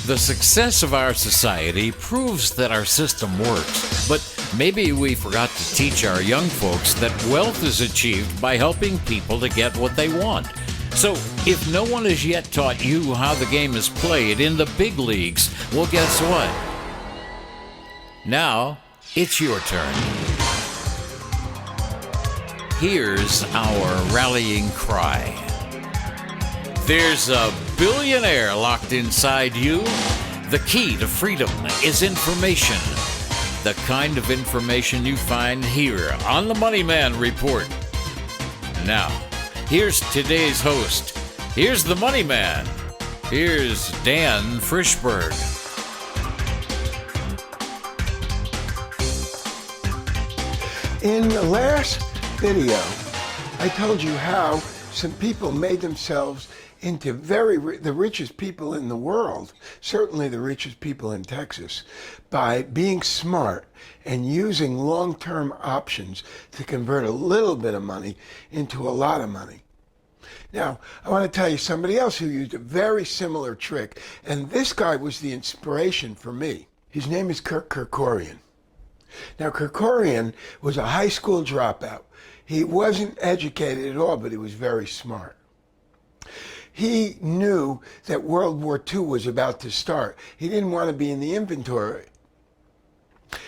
The success of our society proves that our system works, but maybe we forgot to teach our young folks that wealth is achieved by helping people to get what they want. So, if no one has yet taught you how the game is played in the big leagues, well, guess what? Now, it's your turn. Here's our rallying cry. There's a billionaire locked inside you. The key to freedom is information. The kind of information you find here on the MoneyMan Report. Now, here's today's host. Here's the MoneyMan. Here's Dan Frischberg. In the last video, I told you how some people made themselves into the richest people in the world, certainly the richest people in Texas, by being smart and using long-term options to convert a little bit of money into a lot of money. Now, I want to tell you somebody else who used a very similar trick, and this guy was the inspiration for me. His name is Kirk Kerkorian. Now, Kerkorian was a high school dropout. He wasn't educated at all, but he was very smart. He knew that World War II was about to start. He didn't want to be in the inventory.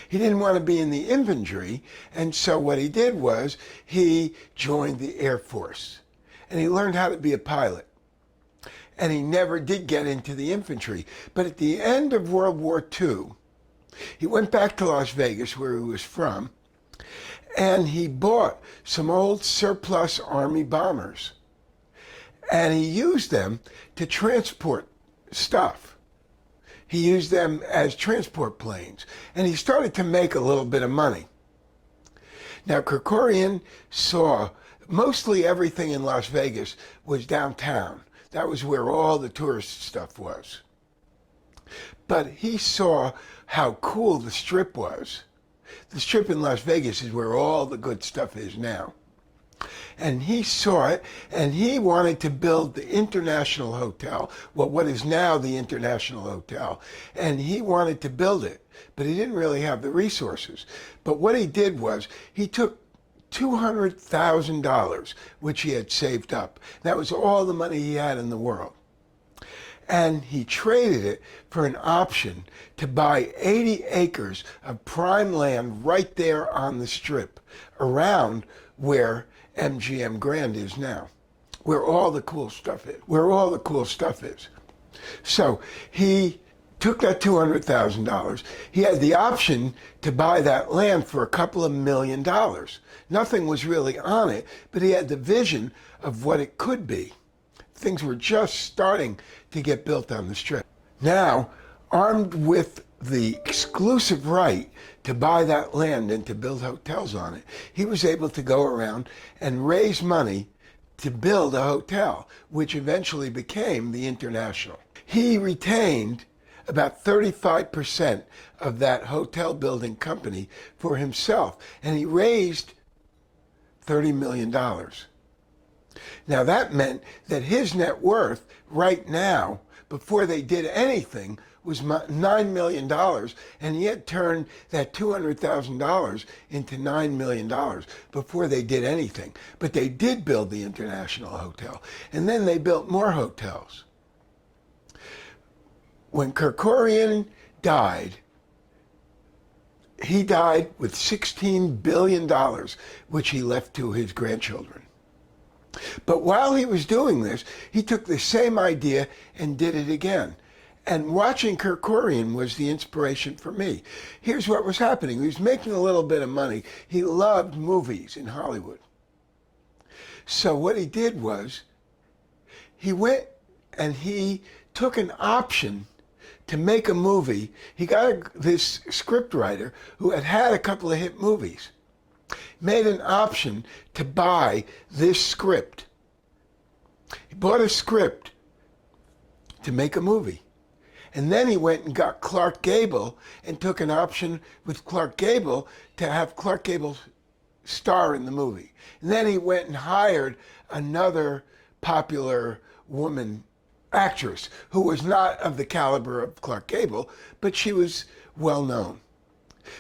He didn't want to be in the infantry, and so what he did was he joined the Air Force, and he learned how to be a pilot. And he never did get into the infantry. But at the end of World War II, he went back to Las Vegas, where he was from, and he bought some old surplus Army bombers. And he used them to transport stuff. He used them as transport planes. And he started to make a little bit of money. Now, Kerkorian saw mostly everything in Las Vegas was downtown. That was where all the tourist stuff was. But he saw how cool the Strip was. The Strip in Las Vegas is where all the good stuff is now. And he saw it, and he wanted to build the International Hotel, what is now the International Hotel. And he wanted to build it, but he didn't really have the resources. But what he did was he took $200,000, which he had saved up. That was all the money he had in the world. And he traded it for an option to buy 80 acres of prime land right there on the Strip, around where MGM Grand is now, where all the cool stuff is. So he took that $200,000. He had the option to buy that land for a couple of $1 million. Nothing was really on it, but he had the vision of what it could be. Things were just starting to get built on the Strip. Now, armed with the exclusive right to buy that land and to build hotels on it, he was able to go around and raise money to build a hotel, which eventually became the International. He retained about 35% of that hotel building company for himself, and he raised $30 million. Now that meant that his net worth right now, before they did anything, was $9 million, and he had turned that $200,000 into $9 million before they did anything. But they did build the International Hotel, and then they built more hotels. When Kerkorian died, he died with $16 billion, which he left to his grandchildren. But while he was doing this, he took the same idea and did it again. And watching Kerkorian was the inspiration for me. Here's what was happening. He was making a little bit of money. He loved movies in Hollywood. So what he did was, he went and he took an option to make a movie. He got this script writer who had a couple of hit movies, made an option to buy this script. He bought a script to make a movie. And then he went and got Clark Gable and took an option with Clark Gable to have Clark Gable star in the movie. And then he went and hired another popular woman actress who was not of the caliber of Clark Gable, but she was well known.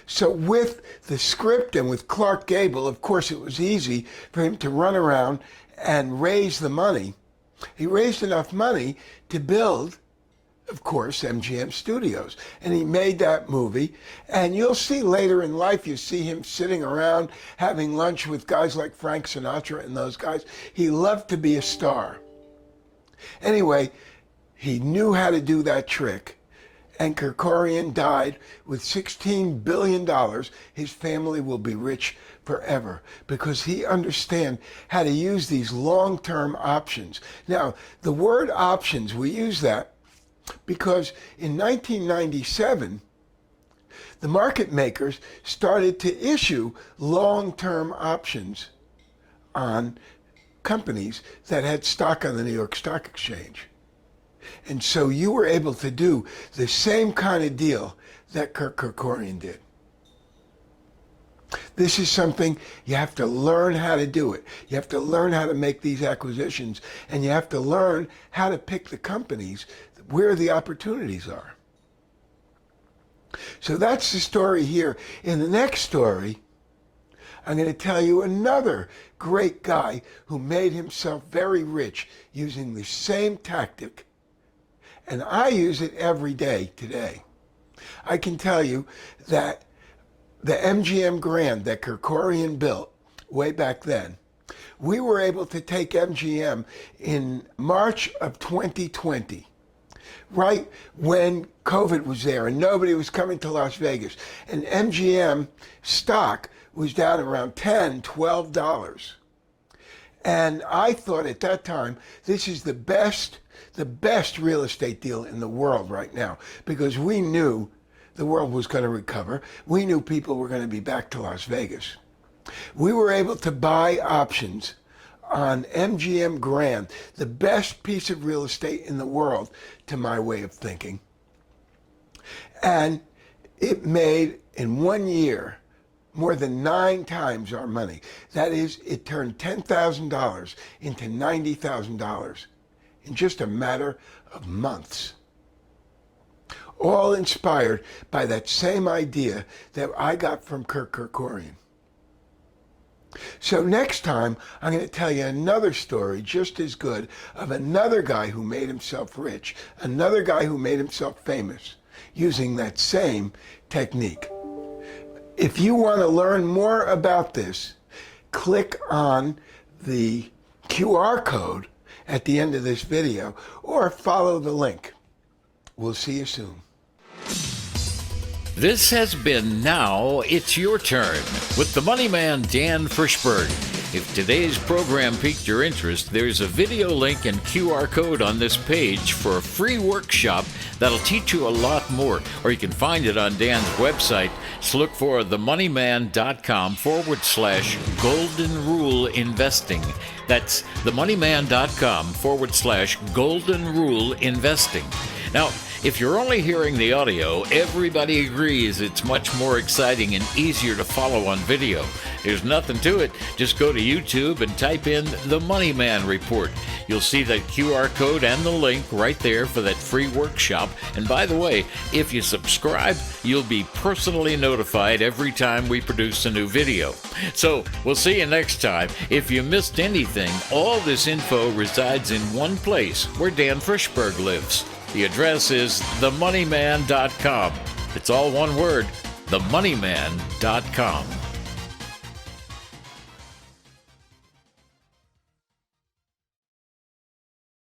So with the script and with Clark Gable, of course, it was easy for him to run around and raise the money. He raised enough money to build, of course, MGM Studios. And he made that movie. And you'll see later in life, you see him sitting around having lunch with guys like Frank Sinatra and those guys. He loved to be a star. Anyway, he knew how to do that trick. And Kerkorian died with $16 billion. His family will be rich forever because he understands how to use these long-term options. Now, the word options, we use that because in 1997, the market makers started to issue long-term options on companies that had stock on the New York Stock Exchange. And so you were able to do the same kind of deal that Kerkorian did. This is something you have to learn how to do it. You have to learn how to make these acquisitions, and you have to learn how to pick the companies where the opportunities are. So that's the story here. In the next story, I'm going to tell you another great guy who made himself very rich using the same tactic. And I use it every day today. I can tell you that the MGM Grand that Kerkorian built way back then, we were able to take MGM in March of 2020, right when COVID was there and nobody was coming to Las Vegas. And MGM stock was down around $10, $12. And I thought at that time, this is the best real estate deal in the world right now, because we knew the world was going to recover. We knew people were going to be back to Las Vegas. We were able to buy options on MGM Grand, the best piece of real estate in the world, to my way of thinking. And it made, in 1 year, more than 9 times our money. That is, it turned $10,000 into $90,000 in just a matter of months. All inspired by that same idea that I got from Kerkorian. So next time, I'm going to tell you another story just as good of another guy who made himself rich, another guy who made himself famous using that same technique. If you want to learn more about this, click on the QR code at the end of this video or follow the link. We'll see you soon. This has been Now It's Your Turn with the Money Man, Dan Frischberg. If today's program piqued your interest, there's a video link and QR code on this page for a free workshop that'll teach you a lot more. Or you can find it on Dan's website. Just look for themoneyman.com/golden rule investing. That's themoneyman.com/golden rule investing. Now, if you're only hearing the audio, everybody agrees it's much more exciting and easier to follow on video. There's nothing to it. Just go to YouTube and type in the Money Man Report. You'll see that QR code and the link right there for that free workshop. And by the way, if you subscribe, you'll be personally notified every time we produce a new video. So we'll see you next time. If you missed anything, all this info resides in one place where Dan Frischberg lives. The address is themoneyman.com. It's all one word, themoneyman.com.